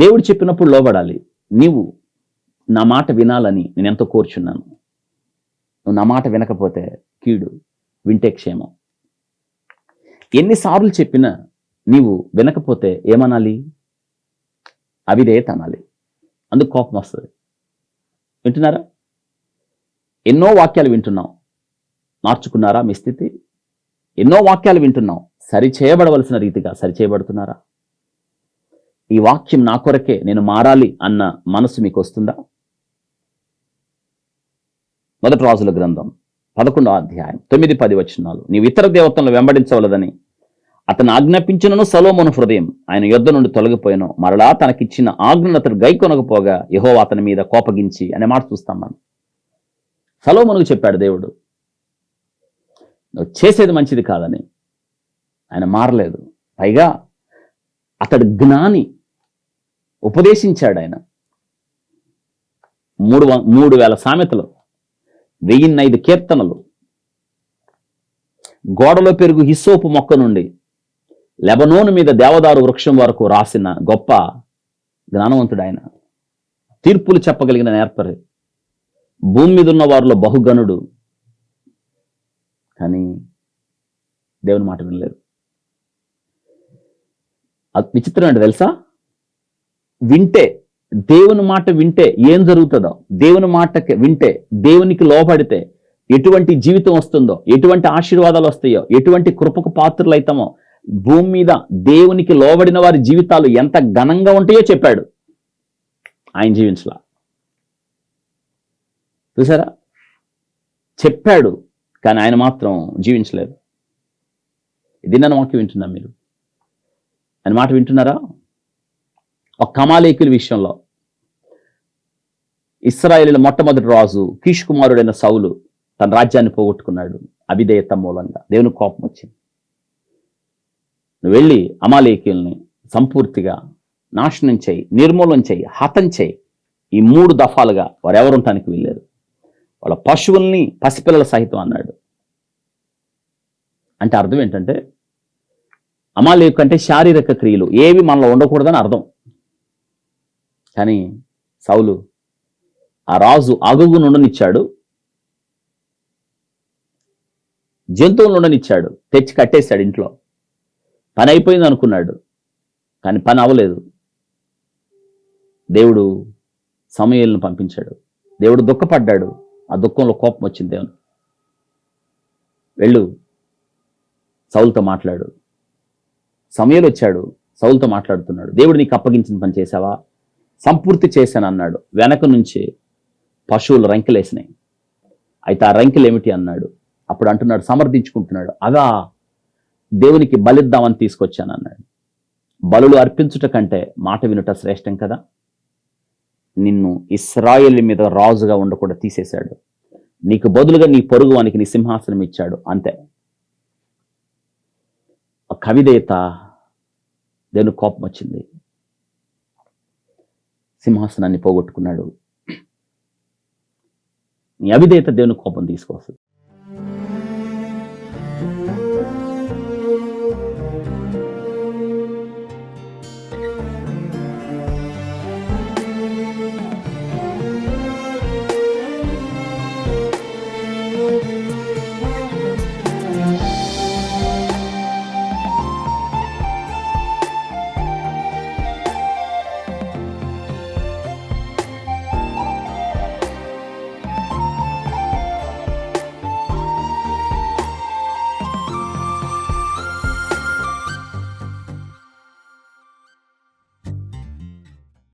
దేవుడు చెప్పినప్పుడు లోబడాలి. నీవు నా మాట వినాలని నేను ఎంతో కోరుచున్నాను. నువ్వు నా మాట వినకపోతే కీడు, వింటే క్షేమం. ఎన్నిసార్లు చెప్పినా నీవు వినకపోతే ఏమనాలి? అవిధేయత అనాలి. అందుకు కోపం వస్తుంది. వింటున్నారా? ఎన్నో వాక్యాలు వింటున్నాం. మార్చుకున్నారా మీ స్థితి? ఎన్నో వాక్యాలు వింటున్నాం. సరి చేయబడవలసిన రీతిగా సరి చేయబడుతున్నారా? ఈ వాక్యం నా కొరకే, నేను మారాలి అన్న మనసు మీకు వస్తుందా? మొదటి రాజుల గ్రంథం 11వ అధ్యాయం 9-10 వచనాలు. నీవు ఇతర దేవతలను వెంబడించవలదని అతను ఆజ్ఞాపించినను సొలొమోను హృదయం ఆయన యుద్ధ నుండి తొలగిపోయాను. మరలా తనకిచ్చిన ఆజ్ఞను అతడు గైకొనకపోగా యెహోవా అతని మీద కోపగించి అనే మాట చూస్తాం మనం. సొలొమోనుకు చెప్పాడు దేవుడు, నువ్వు చేసేది మంచిది కాదని. ఆయన మారలేదు. పైగా అతడు జ్ఞాని, ఉపదేశించాడు. ఆయన 3,000 సామెతలు, 1005 కీర్తనలు, గోడలో పెరుగు హిస్సోపు మొక్క నుండి లెబనోను మీద దేవదారు వృక్షం వరకు రాసిన గొప్ప జ్ఞానవంతుడు ఆయన. తీర్పులు చెప్పగలిగిన నేర్పరి, భూమి మీద ఉన్న వారిలో బహుగనుడు. కానీ దేవుని మాట వినలేదు. అది విచిత్రం అంటే తెలుసా? వింటే, దేవుని మాట వింటే ఏం జరుగుతుందో, దేవుని మాటకి వింటే, దేవునికి లోబడితే ఎటువంటి జీవితం వస్తుందో, ఎటువంటి ఆశీర్వాదాలు వస్తాయో, ఎటువంటి కృపకు పాత్రలు అవుతామో, భూమి మీద దేవునికి లోబడిన వారి జీవితాలు ఎంత ఘనంగా ఉంటాయో చెప్పాడు. ఆయన జీవించలా. చూసారా? చెప్పాడు కానీ ఆయన మాత్రం జీవించలేదు. ఇది నన్ను వాక్యం వింటున్నా మీరు? ఆయన మాట వింటున్నారా? ఒక అమాలేకీయుల విషయంలో ఇశ్రాయేలీయుల మొట్టమొదటి రాజు కీష్ కుమారుడైన సౌలు తన రాజ్యాన్ని పోగొట్టుకున్నాడు అవిధేయత మూలంగా. దేవుని కోపం వచ్చింది. నువ్వు వెళ్ళి అమాలేకీయుల్ని సంపూర్తిగా నాశనం చేయి, నిర్మూలన చేయి, హతం చేయి. ఈ 3 దఫాలుగా వారు ఎవరు ఉండటానికి వీల్లేదు. వాళ్ళ పశువుల్ని పసిపిల్లల సహితం అన్నాడు. అంటే అర్థం ఏంటంటే అమాలేకు అంటే శారీరక క్రియలు ఏవి మనలో ఉండకూడదని అర్థం. కానీ సౌలు ఆ రాజు అగుగును ఉండనిచ్చాడు, జంతువులను ఉండనిచ్చాడు, తెచ్చి కట్టేశాడు ఇంట్లో. పని అయిపోయింది అనుకున్నాడు, కానీ పని అవ్వలేదు. దేవుడు సమూయేలును పంపించాడు. దేవుడు దుఃఖపడ్డాడు. ఆ దుఃఖంలో కోపం వచ్చింది దేవుని. వెళ్ళు, సౌలుతో మాట్లాడు. సమూయేలు వచ్చాడు, సౌలుతో మాట్లాడుతున్నాడు. దేవుడు నీకు అప్పగించిన పని చేశావా? సంపూర్తి చేశాను అన్నాడు. వెనక నుంచి పశువులు రంకెలేసినాయి. అయితే ఆ రంకెలు ఏమిటి అన్నాడు. అప్పుడు అంటున్నాడు, సమర్థించుకుంటున్నాడు, అగా దేవునికి బలిద్దామని తీసుకొచ్చాను అన్నాడు. బలులు అర్పించుట కంటే మాట వినుట శ్రేష్టం కదా. నిన్ను ఇశ్రాయేలు మీద రాజుగా ఉండకుండా తీసేశాడు. నీకు బదులుగా నీ పొరుగు వానికి నీ సింహాసనం ఇచ్చాడు. అంతే. కవిదేత దేవుని కోపం వచ్చింది. సింహాసనాన్ని పోగొట్టుకున్నాడు. నీ అవిధేయత దేవుని కోపం తీసుకొస్తుంది.